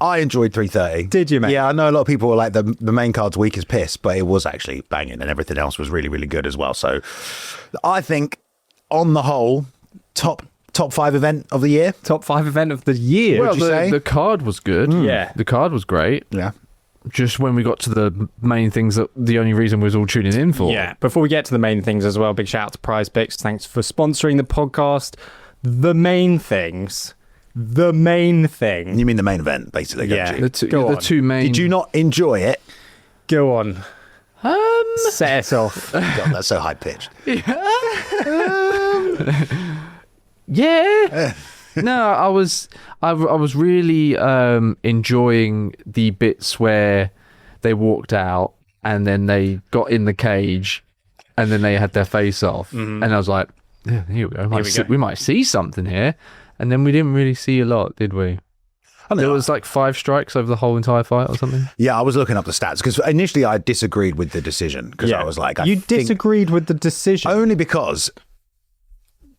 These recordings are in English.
I enjoyed 330. Did you, mate? Yeah, I know a lot of people were like the main card's weak as piss, but it was actually banging, and everything else was really, really good as well. So I think, on the whole, top 5 event of the year. Top 5 event of the year. Well, would you say? the card was good. Yeah. The card was great. Yeah. Just when we got to the main things that the only reason we was all tuning in for. Yeah. Before we get to the main things as well, big shout out to Prize Picks. Thanks for sponsoring the podcast. The main things. The main thing. You mean the main event, basically, Yeah. don't you? The two main. Did you not enjoy it? Go on. Set us off. God, that's so high-pitched. Yeah. No, I was really enjoying the bits where they walked out and then they got in the cage and then they had their face off, and I was like, yeah, here we go. We might see something here, and then we didn't really see a lot, did we? There was like 5 strikes over the whole entire fight or something. Yeah, I was looking up the stats because initially I disagreed with the decision because I was like, you disagreed with the decision only because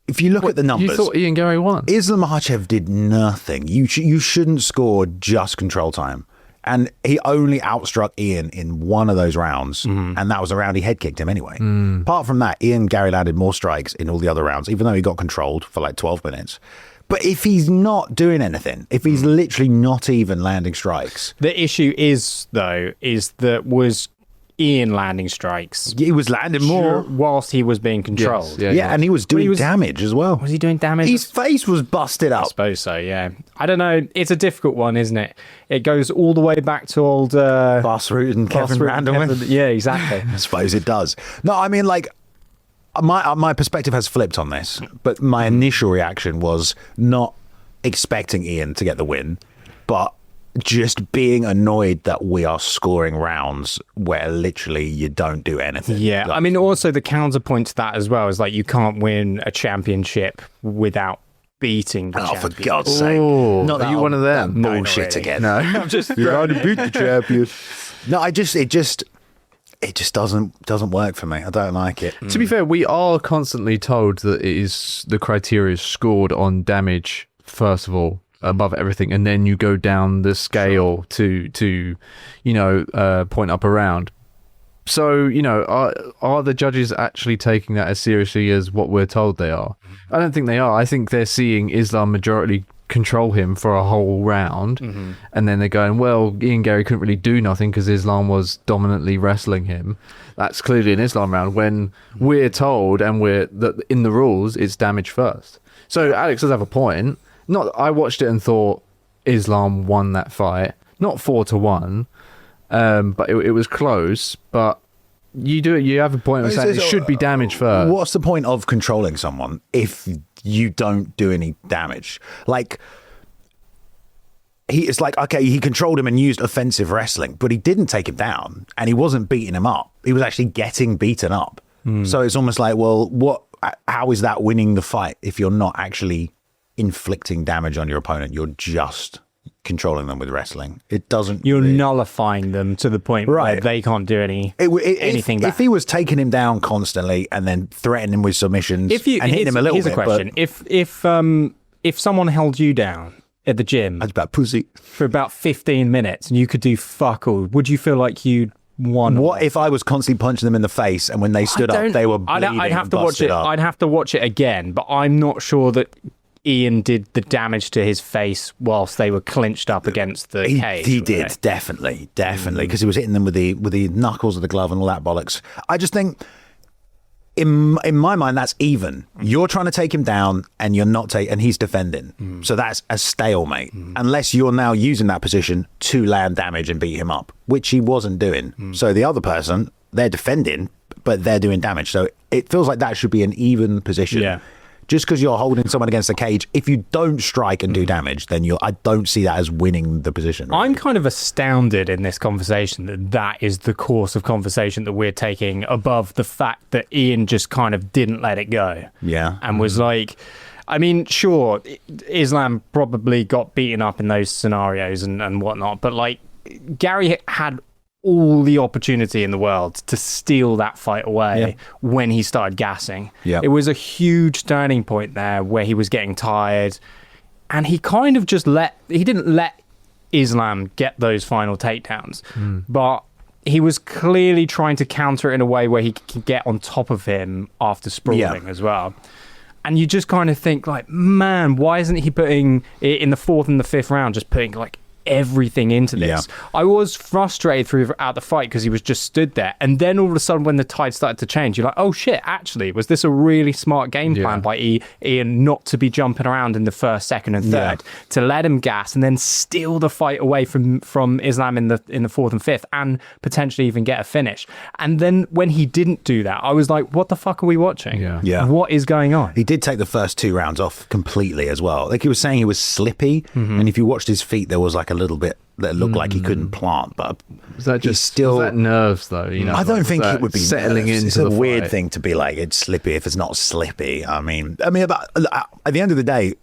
if you look at the numbers, You thought Ian Garry won? Islam Makhachev did nothing. You shouldn't score just control time. And he only outstruck Ian in one of those rounds, and that was a round he head kicked him anyway. Apart from that, Ian Garry landed more strikes in all the other rounds, even though he got controlled for like 12 minutes. But if he's not doing anything, if he's literally not even landing strikes... The issue is that was Ian landing strikes. He was landing more. Whilst he was being controlled. Yes, Yeah, and he was doing damage as well. Was he doing damage? His face was busted I up. suppose so, yeah. I don't know. It's a difficult one, isn't it? It goes all the way back to old... Bassroot and Kevin Randleman. Yeah, exactly. I suppose it does. No, I mean, like, my perspective has flipped on this, but my initial reaction was not expecting Ian to get the win, but just being annoyed that we are scoring rounds where literally you don't do anything. Yeah, Like, I mean, also the counterpoint to that as well is like you can't win a championship without beating the champion. for God's sake. Oh, Not are you one of them? that bullshit really. again. No. I'm just You're trying to beat the champion. No, it just doesn't work for me. I don't like it. To be fair, we are constantly told that it is the criteria is scored on damage first of all, above everything, and then you go down the scale to point up around. So, are the judges actually taking that as seriously as what we're told they are? I don't think they are. I think they're seeing Islam majority control him for a whole round, and then they're going, well, Ian Garry couldn't really do nothing because Islam was dominantly wrestling him. That's clearly an Islam round, when we're told and that in the rules it's damage first. So Alex does have a point. I watched it and thought Islam won that fight, not 4-1, but it was close. But you have a point of saying it should be damage first. What's the point of controlling someone if you don't do any damage? Like, it's like, okay, he controlled him and used offensive wrestling, but he didn't take him down and he wasn't beating him up. He was actually getting beaten up. So it's almost like, well, how is that winning the fight if you're not actually inflicting damage on your opponent? You're just controlling them with wrestling. It doesn't... You're nullifying them to the point where they can't do anything back. If he was taking him down constantly and then threatening him with submissions and hitting him a little bit... Here's a question. If someone held you down at the gym... That's about pussy. ...for about 15 minutes and you could do fuck all, would you feel like you'd won? What if I was constantly punching them in the face and when they stood up, they were bleeding I'd have and to watch busted it. up? I'd have to watch it again, but I'm not sure that Ian did the damage to his face whilst they were clinched up against the cage. He did, definitely, because he was hitting them with the knuckles of the glove and all that bollocks. I just think, in my mind, that's even. You're trying to take him down, and you're not and he's defending. So that's a stalemate, unless you're now using that position to land damage and beat him up, which he wasn't doing. So the other person, they're defending, but they're doing damage. So it feels like that should be an even position. Yeah. Just because you're holding someone against the cage, if you don't strike and do damage, then I don't see that as winning the position. Really. I'm kind of astounded in this conversation that is the course of conversation that we're taking above the fact that Ian just kind of didn't let it go. Yeah. And was like, I mean, sure, Islam probably got beaten up in those scenarios and whatnot, but like Garry had all the opportunity in the world to steal that fight away when he started gassing. Yeah. It was a huge turning point there where he was getting tired and he kind of just he didn't let Islam get those final takedowns. But he was clearly trying to counter it in a way where he could get on top of him after sprawling as well. And you just kind of think, like, man, why isn't he putting it in the 4th and the 5th round, just putting like everything into this? I was frustrated throughout the fight because he was just stood there, and then all of a sudden when the tide started to change, you're like, oh shit, actually, was this a really smart game plan by Ian not to be jumping around in the 1st, 2nd and 3rd, to let him gas and then steal the fight away from Islam in the 4th and 5th, and potentially even get a finish? And then when he didn't do that, I was like, what the fuck are we watching? What is going on? He did take the first 2 rounds off completely as well. Like, he was saying he was slippy, and if you watched his feet, there was like a little bit that looked like he couldn't plant, but was that nerves though? You know, I don't think it would be settling nerves. into It's a the weird fight. thing to be like, it's slippy if it's not slippy. I mean, about, at the end of the day,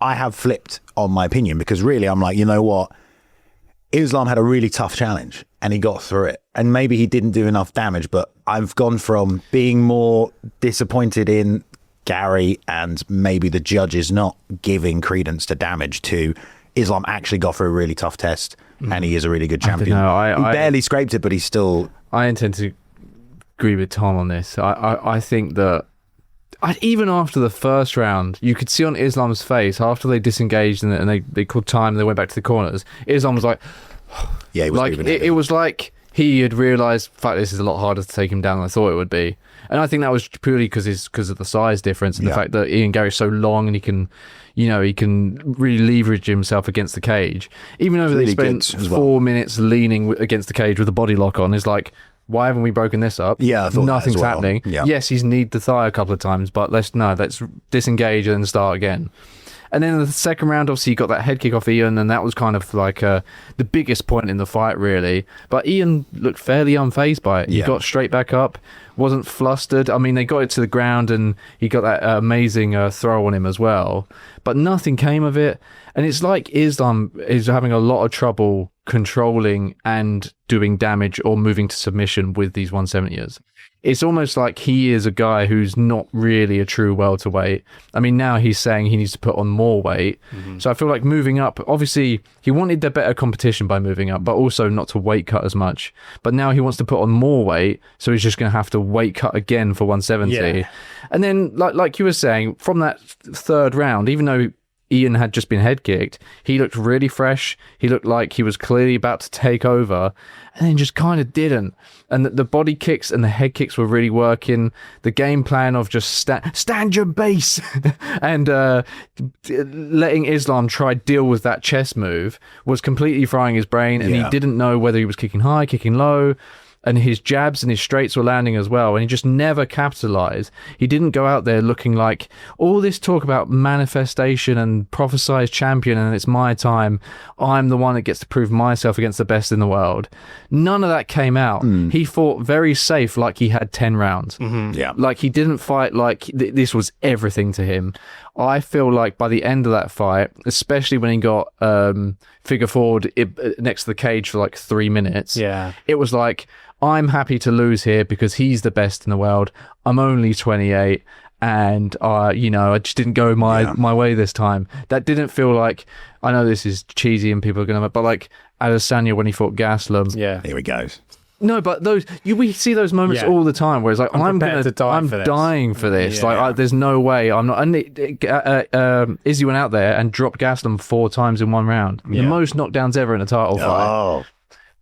I have flipped on my opinion, because really I'm like, you know what? Islam had a really tough challenge and he got through it, and maybe he didn't do enough damage, but I've gone from being more disappointed in Garry and maybe the judges not giving credence to damage to Islam actually got through a really tough test, and he is a really good champion. He barely scraped it, but he's still... I intend to agree with Tom on this. I think that even after the first round, you could see on Islam's face, after they disengaged and they called time and they went back to the corners, Islam was like... Yeah, he was like it was like he had realised, fuck, this is a lot harder to take him down than I thought it would be. And I think that was purely because of the size difference and the fact that Ian Garry's so long and he can really leverage himself against the cage. Even though they spent 4 minutes leaning against the cage with a body lock on, is like, why haven't we broken this up? Yeah, I thought nothing's happening. Yeah. Yes, he's kneed the thigh a couple of times, but let's disengage and start again. And then in the second round, obviously, you got that head kick off Ian, and that was kind of like the biggest point in the fight, really. But Ian looked fairly unfazed by it. He got straight back up, wasn't flustered. I mean, they got it to the ground, and he got that amazing throw on him as well. But nothing came of it. And it's like Islam is having a lot of trouble controlling and doing damage or moving to submission with these 170ers. It's almost like he is a guy who's not really a true welterweight. I mean, now he's saying he needs to put on more weight. So I feel like moving up, obviously he wanted the better competition by moving up, but also not to weight cut as much. But now he wants to put on more weight, so he's just going to have to weight cut again for 170. Yeah. And then, like you were saying, from that 3rd round, even though Ian had just been head kicked, he looked really fresh. He looked like he was clearly about to take over, and then just kind of didn't. And the body kicks and the head kicks were really working. The game plan of just stand your base and letting Islam try deal with that chest move was completely frying his brain, and he didn't know whether he was kicking high, kicking low. And his jabs and his straights were landing as well, and he just never capitalized. He didn't go out there looking like all this talk about manifestation and prophesized champion and it's my time, I'm the one that gets to prove myself against the best in the world. None of that came out. He fought very safe, like he had 10 rounds. Like he didn't fight like this was everything to him. I feel like by the end of that fight, especially when he got figure forward next to the cage for like 3 minutes, it was like, I'm happy to lose here because he's the best in the world. I'm only 28 and I just didn't go my way this time. That didn't feel like, I know this is cheesy and people are going to, but like Adesanya when he fought Gaslam. Here he goes. No, but we see those moments all the time where it's like, I'm dying for this. Like, there's no way I'm not. And Izzy went out there and dropped Gaslam 4 times in 1 round. The most knockdowns ever in a title fight.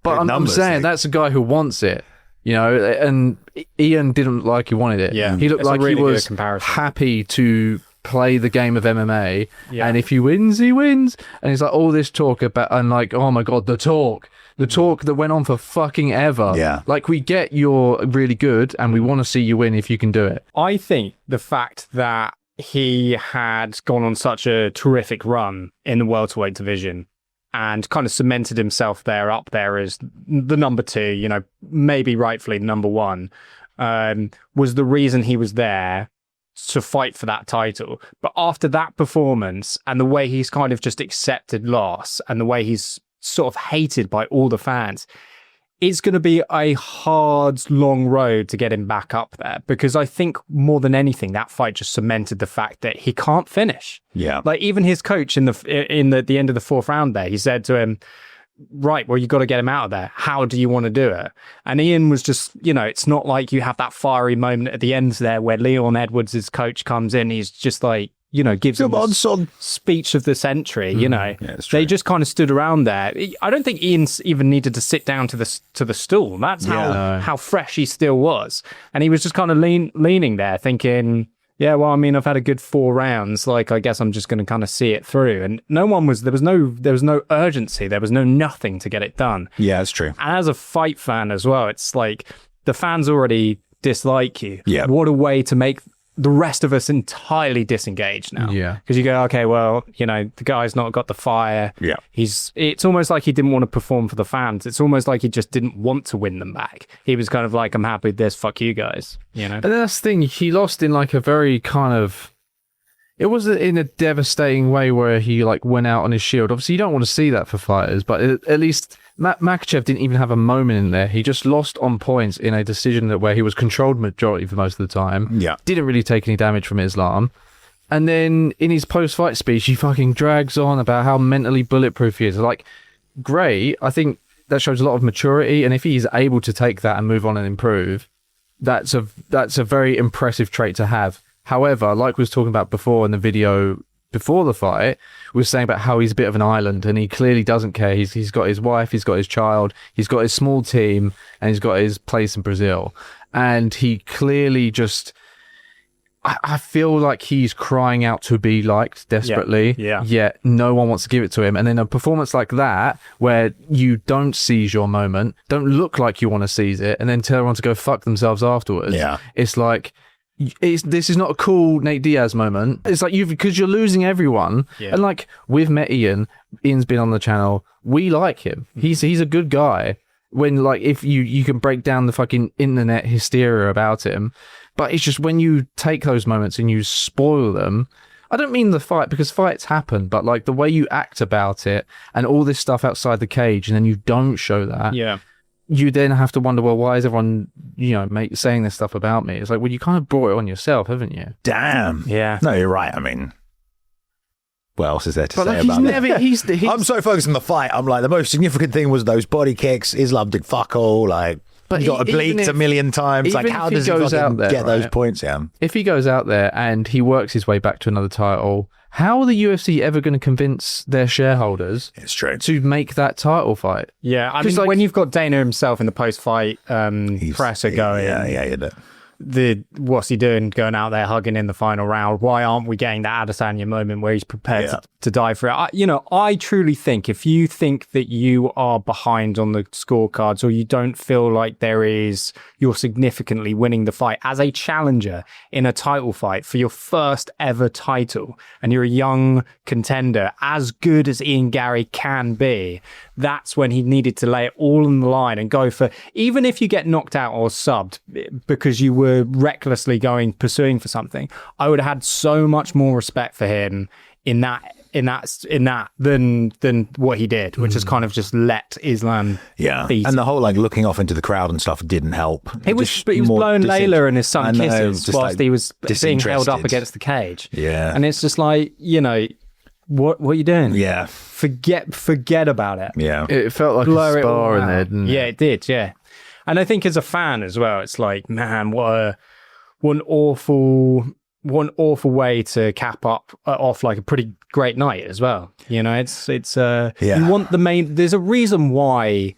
But I'm saying that's a guy who wants it, and Ian didn't look like he wanted it. He looked like he was happy to play the game of MMA, and if he wins, he wins. And it's like all this talk about, and like, oh my God, the talk that went on for fucking ever. Like, we get you're really good and we want to see you win if you can do it. I think the fact that he had gone on such a terrific run in the welterweight division and kind of cemented himself up there as the number 2, maybe rightfully number 1, was the reason he was there to fight for that title. But after that performance and the way he's kind of just accepted loss and the way he's sort of hated by all the fans, it's going to be a hard, long road to get him back up there, because I think more than anything, that fight just cemented the fact that he can't finish. Yeah. Like even his coach in the end of the 4th round there, he said to him, right, well, you got to get him out of there. How do you want to do it? And Ian was just, it's not like you have that fiery moment at the end there where Leon Edwards' coach comes in. He's just like, gives him the speech of the century, Yeah, They just kind of stood around there. I don't think Ian even needed to sit down to the stool. That's how fresh he still was. And he was just kind of leaning there thinking, yeah, well, I mean, I've had a good 4 rounds. Like, I guess I'm just going to kind of see it through. And there was no urgency. There was nothing to get it done. Yeah, it's true. And as a fight fan as well, it's like the fans already dislike you. Yeah. What a way to make the rest of us entirely disengaged now. Yeah. Because you go, okay, well, the guy's not got the fire. Yeah. It's almost like he didn't want to perform for the fans. It's almost like he just didn't want to win them back. He was kind of like, I'm happy with this, fuck you guys. And that's the thing, he lost in like a very kind of, it wasn't in a devastating way where he like went out on his shield. Obviously you don't want to see that for fighters, but at least Makhachev didn't even have a moment in there. He just lost on points in a decision where he was controlled majority for most of the time. Yeah. Didn't really take any damage from Islam. And then in his post-fight speech, he fucking drags on about how mentally bulletproof he is. Like, great. I think that shows a lot of maturity. And if he's able to take that and move on and improve, that's a very impressive trait to have. However, like we was talking about before in the video before the fight, we were saying about how he's a bit of an island and he clearly doesn't care. He's got his wife, he's got his child, he's got his small team, and he's got his place in Brazil. And he clearly just... I feel like he's crying out to be liked desperately. Yeah. Yet no one wants to give it to him. And then a performance like that, where you don't seize your moment, don't look like you want to seize it, and then tell everyone to go fuck themselves afterwards. Yeah. It's like... this is not a cool Nate Diaz moment. It's like because you're losing everyone. Yeah. And like we've met Ian. Ian's been on the channel. We like him. He's a good guy. When like if you can break down the fucking internet hysteria about him, but it's just when you take those moments and you spoil them. I don't mean the fight, because fights happen, but like the way you act about it and all this stuff outside the cage, and then you don't show that. Yeah. You then have to wonder, well, why is everyone, saying this stuff about me? It's like, well, you kind of brought it on yourself, haven't you? Damn. Yeah. No, you're right. I mean, what else is there to say like, about that? he's I'm so focused on the fight. I'm like, the most significant thing was those body kicks. Islam did fuck all. Like, But he got obliqued a million times. Like, even how if he does he goes fucking out there, get those right? points? Yeah. If he goes out there and he works his way back to another title, how are the UFC ever going to convince their shareholders It's true. to make that title fight? Yeah, I 'Cause, mean, like- when you've got Dana himself in the post-fight presser going, Yeah, you do. what's he doing going out there hugging in the final round? Why aren't we getting that Adesanya moment where he's prepared to die for it? I truly think if you think that you are behind on the scorecards, or you don't feel like you're significantly winning the fight as a challenger in a title fight for your first ever title, and you're a young contender as good as Ian Garry can be, that's when he needed to lay it all on the line and go for, even if you get knocked out or subbed because you were recklessly pursuing for something, I would have had so much more respect for him in that than what he did, which is kind of just let Islam beat. And the whole like looking off into the crowd and stuff didn't help. He was blowing Layla and his son kisses whilst he was being held up disinterested. against the cage. Yeah. And it's just like, what are you doing? Yeah. Forget about it. Yeah. It felt like Blur a it all spar in out. there, didn't it? Yeah, it did, yeah. And I think as a fan as well, it's like, man, what an awful way to cap off like a pretty great night as well. It's you want the main. There's a reason why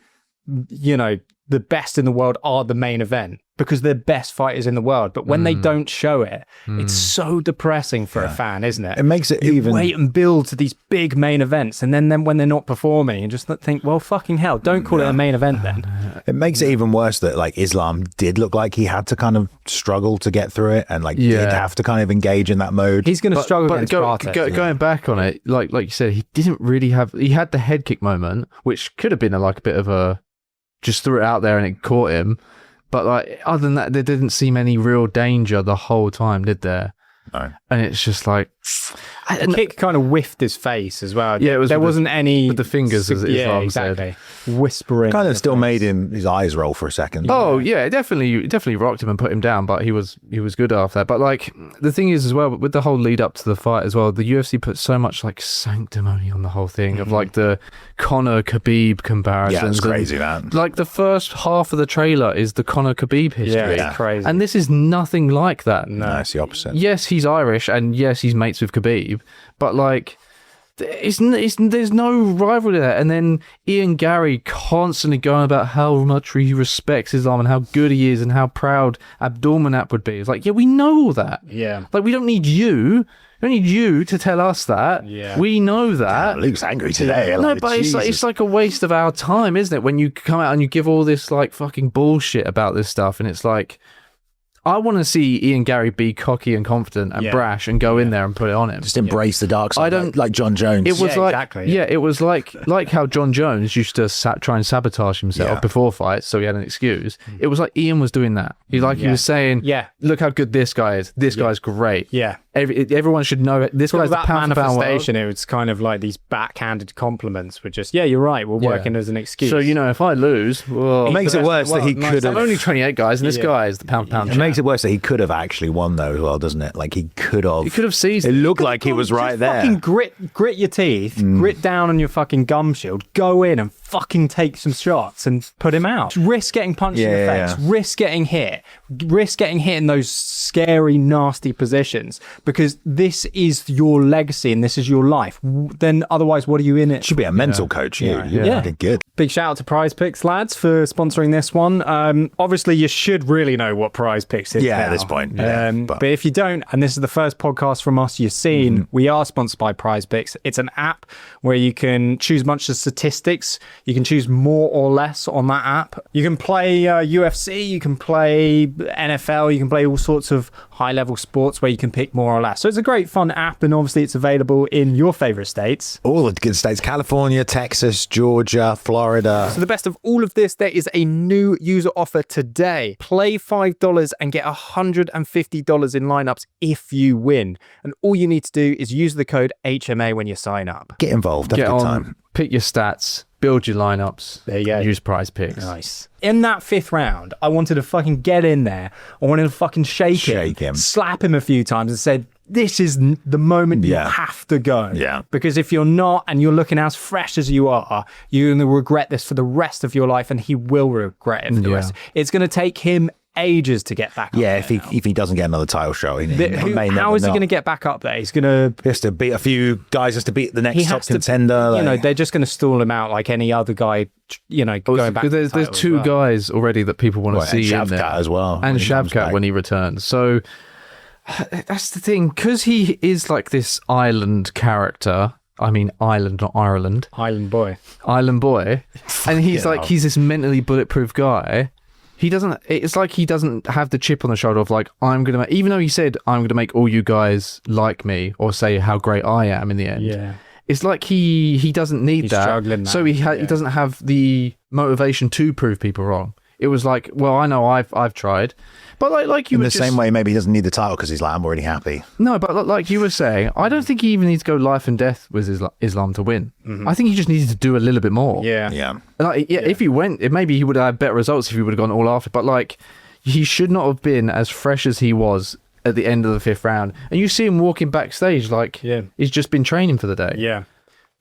the best in the world are the main event, because they're best fighters in the world. But when they don't show it, it's so depressing for a fan, isn't it? It makes it you even wait and build to these big main events, and then when they're not performing, you just think, well, fucking hell, don't call it a main event then. It makes it even worse that like Islam did look like he had to kind of struggle to get through it, and like did have to kind of engage in that mode. He's going to struggle against Carter. Going back on it, like you said, he didn't really have. He had the head kick moment, which could have been a bit of a just threw it out there and it caught him. But like other than that, there didn't seem any real danger the whole time, did there? No. And it's just like, The kick kind of whiffed his face as well. Yeah, it was there with wasn't any with the fingers, as yeah, Islam exactly. Whispering. Kind in of the still face. made his eyes roll for a second. Oh yeah, it definitely rocked him and put him down, but he was good after that. But like the thing is as well, with the whole lead up to the fight as well, the UFC put so much like sanctimony on the whole thing of like the Conor Khabib comparisons. Yeah, it's and, crazy, man. like the first half of the trailer is the Conor Khabib history. Yeah, it's crazy. And this is nothing like that. No, it's the opposite. Yes, he's Irish, and yes, he's mates with Khabib, but like, there's no rivalry there. And then Ian Gary constantly going about how much he respects Islam and how good he is and how proud Abdulmanap would be. It's like, yeah, we know all that. Yeah. Like, we don't need you. We don't need you to tell us that. Yeah. We know that. Luke's angry today. No, like, but Jesus. it's like a waste of our time, isn't it? When you come out and you give all this like fucking bullshit about this stuff, and it's like, I want to see Ian Gary be cocky and confident and brash and go in there and put it on him. Just embrace the dark side. I don't- like John Jones. It was Yeah, like, exactly. yeah, it was like how John Jones used to try and sabotage himself Yeah. before fights, so he had an excuse. It was like Ian was doing that. He was saying, Yeah. look how good this guy is. This guy's great. Yeah. Everyone should know it. This Sort guy's of the that pound for pound world. manifestation, it was kind of like these backhanded compliments were just, yeah, you're right, we're working as an excuse. So, if I lose, well, It makes it worse that he Well, could I'm have. only 28 guys, and this guy is the pound for pound It champ. makes it worse that he could have actually won though as well, doesn't it? Like he could have. He could have seized It it. looked like he was right there. Fucking grit your teeth, grit down on your fucking gum shield, go in and fucking take some shots and put him out. Risk getting punched in the Yeah, face, risk getting hit in those scary, nasty positions because this is your legacy and this is your life. Then otherwise, what are you in it? Should be a mental coach. You're fucking good. Big shout out to Prize Picks, lads, for sponsoring this one. Obviously, you should really know what Prize Picks is Yeah, at now. this point, yeah, but but- if you don't, and this is the first podcast from us you've seen, we are sponsored by Prize Picks. It's an app where you can choose a bunch of statistics. You can choose more or less on that app. You can play UFC, you can play NFL, you can play all sorts of high-level sports where you can pick more or less. So it's a great, fun app, and obviously it's available in your favorite states. All the good states: California, Texas, Georgia, Florida. So the best of all of this, there is a new user offer today. Play $5 and get $150 in lineups if you win. And all you need to do is use the code HMA when you sign up. Get involved. Have Get a good on, time. pick your stats, build your lineups. There you go. Use Prize Picks. Nice. In that fifth round, I wanted to fucking get in there. I wanted to fucking shake him, slap him a few times and said, this is the moment you have to go. Yeah. Because if you're not and you're looking as fresh as you are, you're going to regret this for the rest of your life, and he will regret it for the rest. It's going to take him ages to get back up Yeah, there if he doesn't get another title shot, he may never how is he not. going to get back up there? He's going to... He has to beat a few guys just to beat the next He top has to, contender. they're just going to stall him out like any other guy, going back. There's two guys already that people want to see in there. Shavkat as well. And when he comes Shavkat back. when he returns. So that's the thing, because he is like this island character. I mean, Ireland, not Ireland. Island boy. Island boy. And he's like, he's this mentally bulletproof guy. It's like he doesn't have the chip on the shoulder of like, I'm going to make, even though he said, I'm going to make all you guys like me or say how great I am in the end. Yeah. It's like he doesn't need He's that. struggling now. So he doesn't have the motivation to prove people wrong. It was like, well, I know I've tried. But like you in were the just, same way, maybe he doesn't need the title because he's like, I'm already happy. No, but like you were saying, I don't think he even needs to go life and death with Islam to win. I think he just needed to do a little bit more. Yeah. Yeah. Like, if he went, maybe he would have had better results if he would have gone all after. But like, he should not have been as fresh as he was at the end of the fifth round. And you see him walking backstage like he's just been training for the day. Yeah.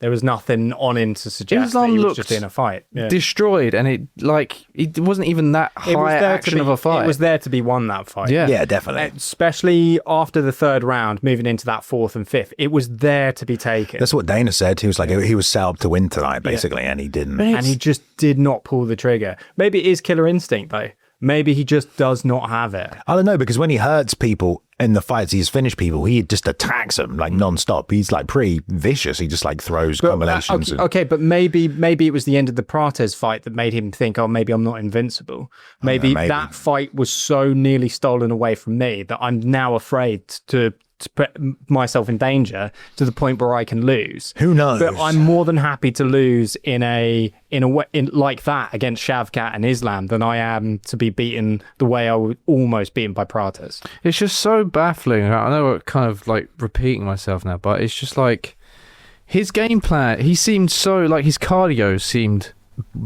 There was nothing on him to suggest Islam that he was looked just in a fight. Yeah. destroyed, and it wasn't even that high action of a fight. It was there to be won, that fight. Yeah. Yeah, definitely. Especially after the third round, moving into that fourth and fifth. It was there to be taken. That's what Dana said. He was like, he was set up to win tonight, basically, and he didn't. And he just did not pull the trigger. Maybe it is killer instinct, though. Maybe he just does not have it. I don't know, because when he hurts people in the fights, he's finished people, he just attacks them like non-stop. He's like pretty vicious. He just like throws combinations. Okay, but maybe it was the end of the Prates fight that made him think, oh, maybe I'm not invincible. Maybe maybe. that fight was so nearly stolen away from me that I'm now afraid to to put myself in danger to the point where I can lose. Who knows? But I'm more than happy to lose in a way like that against Shavkat and Islam than I am to be beaten the way I was almost beaten by Prates. It's just so baffling. I know I'm kind of like repeating myself now, but it's just like his game plan. He seemed so like his cardio seemed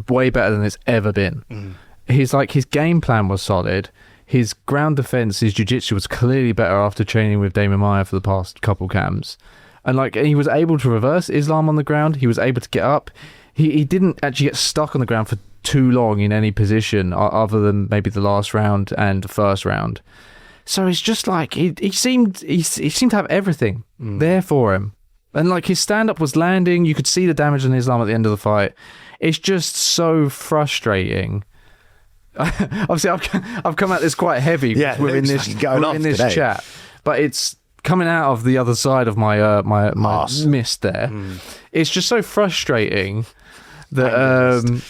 way better than it's ever been. His game plan was solid. His ground defense, his jiu-jitsu was clearly better after training with Damon Maia for the past couple camps. And he was able to reverse Islam on the ground. He was able to get up. He didn't actually get stuck on the ground for too long in any position other than maybe the last round and the first round. So it's just like he seemed to have everything there for him. And like his stand-up was landing. You could see the damage on Islam at the end of the fight. It's just so frustrating. Obviously, I've come at this quite heavy. Yeah, we're in this chat, but it's coming out of the other side of my mist there. It's just so frustrating that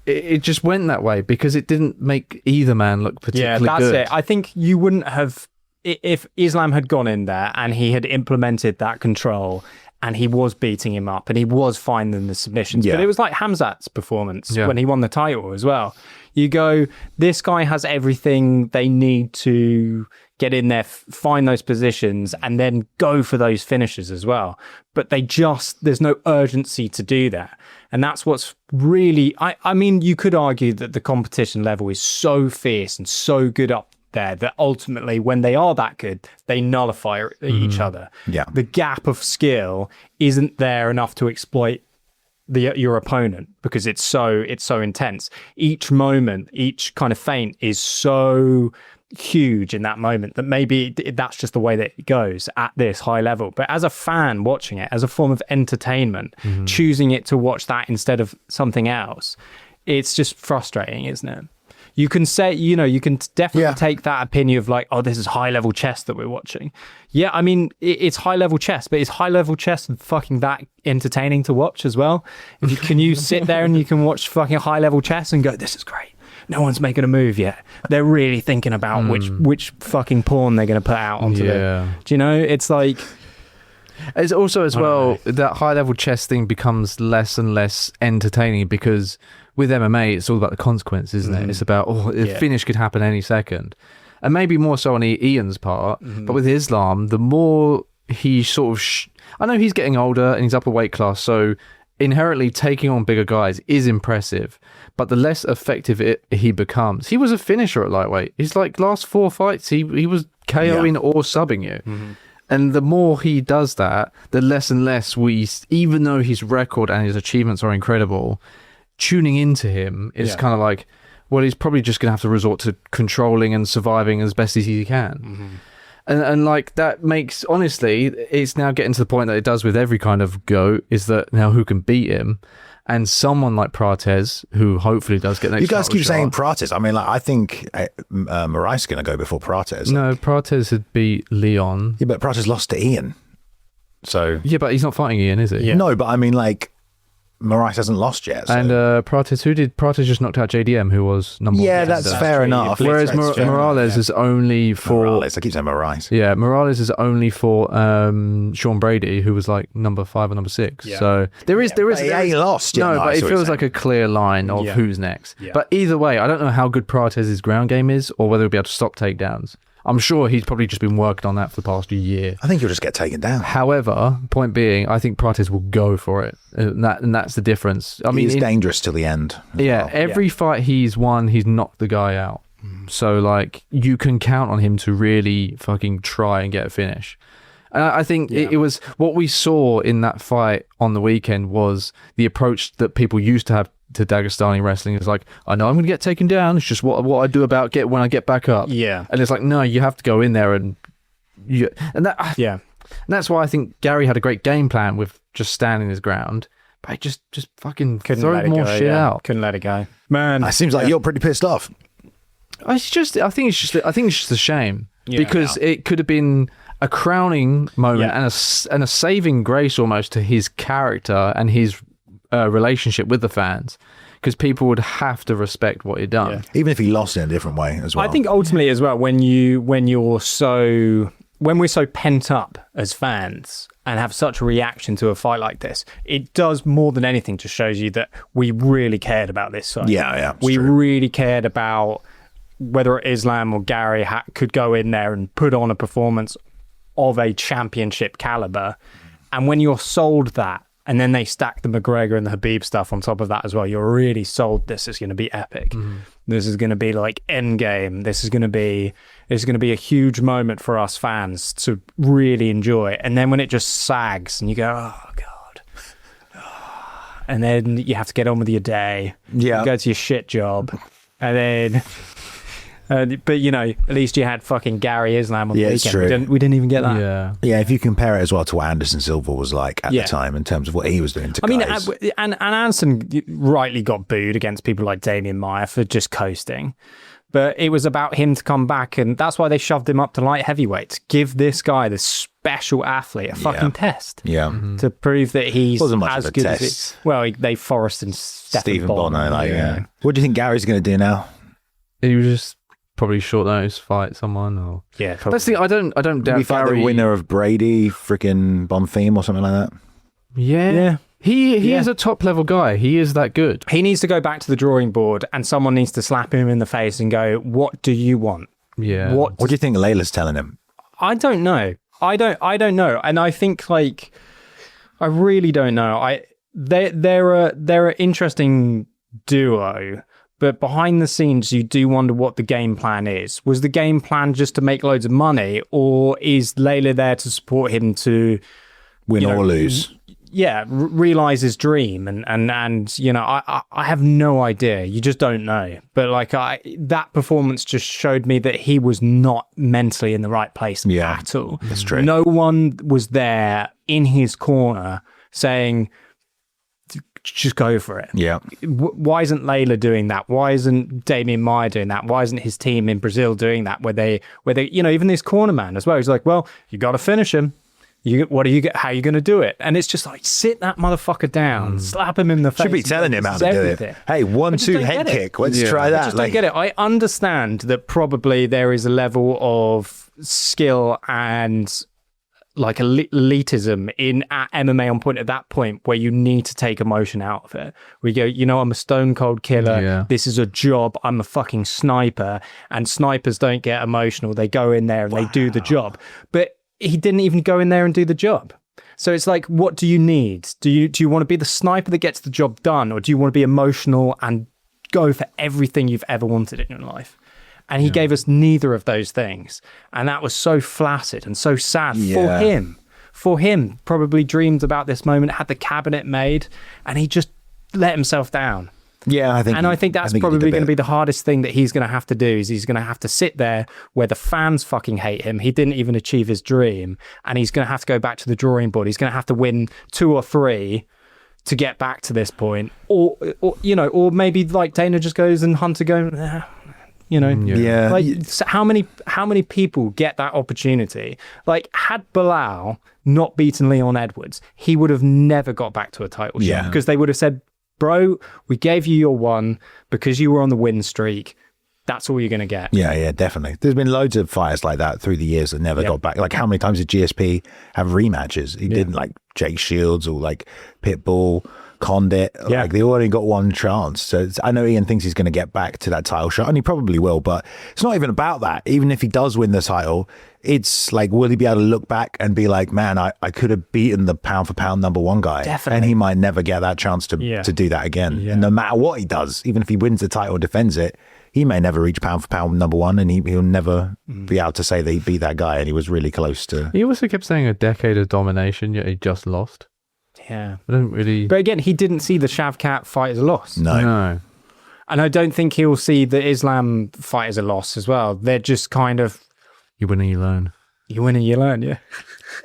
it just went that way because it didn't make either man look particularly good. It. I think you wouldn't have if Islam had gone in there and he had implemented that control. And he was beating him up and he was finding the submissions. Yeah. But it was like Hamzat's performance when he won the title as well. You go, this guy has everything they need to get in there, find those positions, and then go for those finishes as well. But there's no urgency to do that. And that's what's really, I mean, you could argue that the competition level is so fierce and so good up there that ultimately when they are that good they nullify each other. The gap of skill isn't there enough to exploit your opponent because it's so intense. Each moment, each kind of feint is so huge in that moment that maybe that's just the way that it goes at this high level. But as a fan watching it as a form of entertainment, choosing it to watch that instead of something else, it's just frustrating, isn't it? You can say, you can definitely take that opinion of like, oh, this is high level chess that we're watching. Yeah, I mean, it's high level chess, but is high level chess fucking that entertaining to watch as well? Can you sit there and you can watch fucking high level chess and go, this is great. No one's making a move yet. They're really thinking about which fucking pawn they're going to put out onto the... Do you know? It's like... It's also as well, that high level chess thing becomes less and less entertaining because... with MMA, it's all about the consequences, isn't it? It's about, the finish could happen any second. And maybe more so on Ian's part, but with Islam, the more he sort of... I know he's getting older and he's up a weight class, so inherently taking on bigger guys is impressive, but the less effective he becomes. He was a finisher at lightweight. His last 4 fights, he was KOing or subbing you. And the more he does that, the less and less even though his record and his achievements are incredible... tuning into him is kind of like, well, he's probably just going to have to resort to controlling and surviving as best as he can. And like that makes, honestly, it's now getting to the point that it does with every kind of GOAT, is that now who can beat him? And someone like Prates, who hopefully does get next. You guys keep saying Prates. I mean, I think Moraes going to go before Prates. No, Prates had beat Leon. Yeah, but Prates lost to Ian. So yeah, but he's not fighting Ian, is he? Yeah. No, but I mean, Moraes hasn't lost yet. So. And Prates, who did Prates just knocked out JDM, who was number one? Yeah, that's fair enough. Whereas Morales is only for... Morales, I keep saying Moraes. Yeah, Morales is only for Sean Brady, who was number 5 or number 6. Yeah. So there is... He lost. No, but it feels like a clear line of who's next. Yeah. But either way, I don't know how good Prates' ground game is or whether he'll be able to stop takedowns. I'm sure he's probably just been working on that for the past year. I think he'll just get taken down. However, point being, I think Prates will go for it. And that's the difference. I mean, he's dangerous till the end. Yeah, every fight he's won, he's knocked the guy out. So, you can count on him to really fucking try and get a finish. And I think it was what we saw in that fight on the weekend was the approach that people used to have to Dagestani wrestling. Is like, I know I'm going to get taken down. It's just what I do about when I get back up. Yeah. And it's like, no, you have to go in there and that's why I think Garry had a great game plan with just standing his ground. But I just fucking couldn't throw more shit out. Couldn't let it go, man. It seems like you're pretty pissed off. I think it's just a shame because it could have been a crowning moment and a saving grace almost to his character and his relationship with the fans, because people would have to respect what he'd done, even if he lost in a different way as well. I think ultimately as well, when you're so when we're so pent up as fans and have such a reaction to a fight like this, it does more than anything just shows you that we really cared about this fight. Yeah, we really cared about whether Islam or Gary could go in there and put on a performance of a championship caliber. And when you're sold that, and then they stack the McGregor and the Habib stuff on top of that as well, you're really sold this is going to be epic. This is going to be like endgame. This is going to be a huge moment for us fans to really enjoy. And then when it just sags and you go, oh God. And then you have to get on with your day. Yeah. You go to your shit job. And then... but at least you had fucking Gary Islam on the weekend. It's true. We didn't even get that. Yeah, if you compare it as well to what Anderson Silva was like at the time in terms of what he was doing to guys. And Anderson rightly got booed against people like Damian Maia for just coasting. But it was about him to come back, and that's why they shoved him up to light heavyweight. Give this guy, this special athlete, a fucking test. Yeah. To prove that he's Wasn't much as of a good test. as they Forrest and Stephen Bonner. What do you think Gary's going to do now? He was just probably short notice fight someone, or that's the I don't doubt We fight Gary. the winner of Brady, freaking Bonfim or something like that. Yeah. He is a top level guy. He is that good. He needs to go back to the drawing board, and someone needs to slap him in the face and go, "What do you want?" Yeah. What do you think Layla's telling him? I don't know. I don't know. And I think I really don't know. They're an interesting duo. But behind the scenes, you do wonder what the game plan is. Was the game plan just to make loads of money, or is Layla there to support him to win or lose? Yeah, realize his dream, and I have no idea. You just don't know. But that performance just showed me that he was not mentally in the right place at all. That's true. No one was there in his corner saying, just go for it. Yeah. Why isn't Layla doing that? Why isn't Damian Maia doing that? Why isn't his team in Brazil doing that? Where they even this corner man as well. He's like, well, you got to finish him. How are you going to do it? And it's just like, sit that motherfucker down, slap him in the face. Should be telling him how to do it. Hey, 1-2 head kick. Let's try that. I just don't get it. I understand that probably there is a level of skill and like elitism at MMA on point at that point where you need to take emotion out of it. We go, I'm a stone cold killer. Yeah. This is a job. I'm a fucking sniper, and snipers don't get emotional. They go in there and they do the job. But he didn't even go in there and do the job. So it's like, what do you need? Do you want to be the sniper that gets the job done, or do you want to be emotional and go for everything you've ever wanted in your life? And he gave us neither of those things. And that was so flaccid and so sad for him. For him, probably dreamed about this moment, had the cabinet made, and he just let himself down. Yeah, I think that's probably going to be the hardest thing that he's going to have to do, is he's going to have to sit there where the fans fucking hate him. He didn't even achieve his dream. And he's going to have to go back to the drawing board. He's going to have to win 2 or 3 to get back to this point. Or maybe like Dana just goes and Hunter goes, so how many people get that opportunity? Like, had Bilal not beaten Leon Edwards, he would have never got back to a title shot, because they would have said, bro, we gave you your one because you were on the win streak. That's all you're going to get. Yeah, definitely. There's been loads of fighters like that through the years that never got back. Like, how many times did GSP have rematches? He didn't, like Jake Shields or like Pitbull, Condit. Yeah. Like, they only got one chance. So I know Ian thinks he's going to get back to that title shot, and he probably will, but it's not even about that. Even if he does win the title, it's like, will he be able to look back and be like, man, I could have beaten the pound for pound number 1 guy. Definitely. And he might never get that chance to do that again. Yeah. And no matter what he does, even if he wins the title or defends it, he may never reach pound for pound number 1, and he'll never be able to say that he beat that guy and he was really close to. He also kept saying a decade of domination, yet he just lost. Yeah. I don't really. But again, he didn't see the Shavkat fight as a loss. No. And I don't think he'll see the Islam fight as a loss as well. They're just kind of. You win and you learn. You win and you learn, yeah.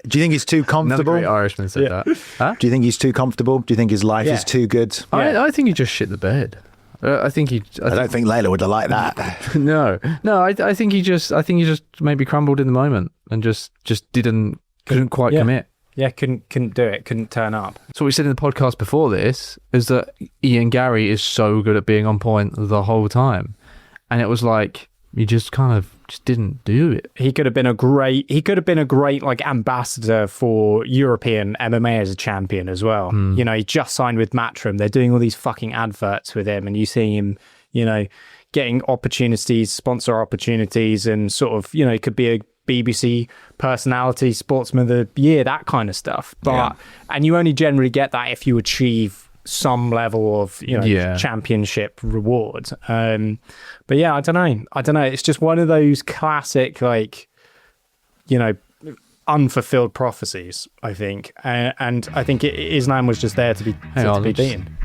Do you think he's too comfortable? Another great Irishman said that. Huh? Do you think he's too comfortable? Do you think his life is too good? I think he just shit the bed. I think he. I don't think Layla would have liked that. No. I think he just maybe crumbled in the moment and just couldn't quite commit. Yeah, couldn't do it. Couldn't turn up. So what we said in the podcast before this is that Ian Garry is so good at being on point the whole time, and it was like you just kind of just didn't do it. He could have been a great like ambassador for European MMA as a champion as well. You know, he just signed with Matchroom. They're doing all these fucking adverts with him, and you see him, you know, getting opportunities, sponsor opportunities, and sort of, you know, it could be a BBC personality, sportsman of the year, that kind of stuff. But and you only generally get that if you achieve some level of, you know, championship reward. But yeah, I don't know. It's just one of those classic, like, you know, unfulfilled prophecies, I think. And I think Islam was just there to be beaten.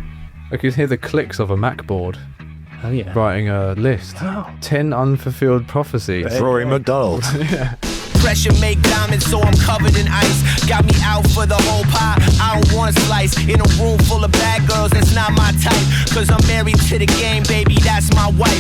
I could hear the clicks of a Mac board. Oh yeah. Writing a list. 10 unfulfilled prophecies. Rory McDonald. Pressure make diamonds, so I'm covered in ice. Got me out for the whole pie, I don't want a slice. In a room full of bad girls, that's not my type. Cause I'm married to the game, baby, that's my wife.